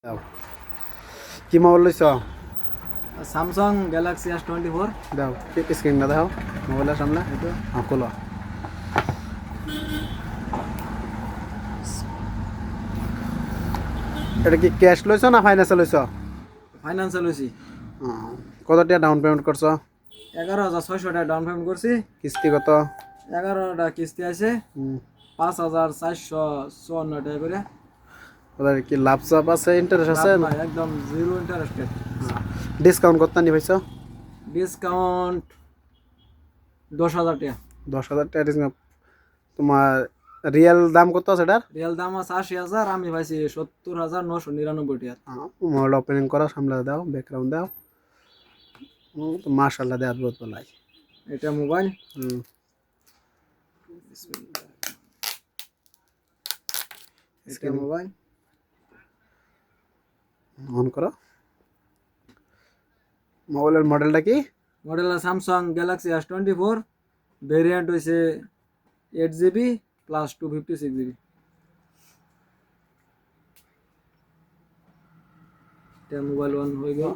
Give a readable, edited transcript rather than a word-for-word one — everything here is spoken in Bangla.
দাও কি মোবাইল লইছ স্যামসাং গ্যালাক্সি S24 দাও স্ক্রিনটা দাও মোবাইলের সামনে হ্যাঁ খোলো এটা কি ক্যাশ লইছ না ফাইন্যান্সে লইছ ফাইন্যান্সে লইছি। কত টাকা ডাউন পেমেন্ট করছ 11,600 টাকা ডাউন পেমেন্ট করছি। কিস্তি কত 11টা কিস্তি আছে 5,454 টাকা করে। ওদের কি লাভ চাপ আছে ইন্টারেস্ট আছে লাভ নাই, একদম জিরো ইন্টারেস্টেড। ডিসকাউন্ট কত নি পাইছ ডিসকাউন্ট 10,000 টাকা। 10,000 টাকা ডিসকাউন্ট তোমার রিয়েল দাম কত আছে এটার রিয়েল দাম আছে 80,000, আমি পাইছি 70,999 টাকা। মোবাইল ওপেনিং করো সামনে দাও ব্যাকগ্রাউন্ড দাও মাশাআল্লাহ দে অদ্ভুত বলাই এটা মোবাইল এটা মোবাইল অন করো মোবাইলের মডেলটা কি model Samsung Galaxy S24, variant হইছে 8GB প্লাস 256GB। এটা মোবাইল অন হয়ে গেল।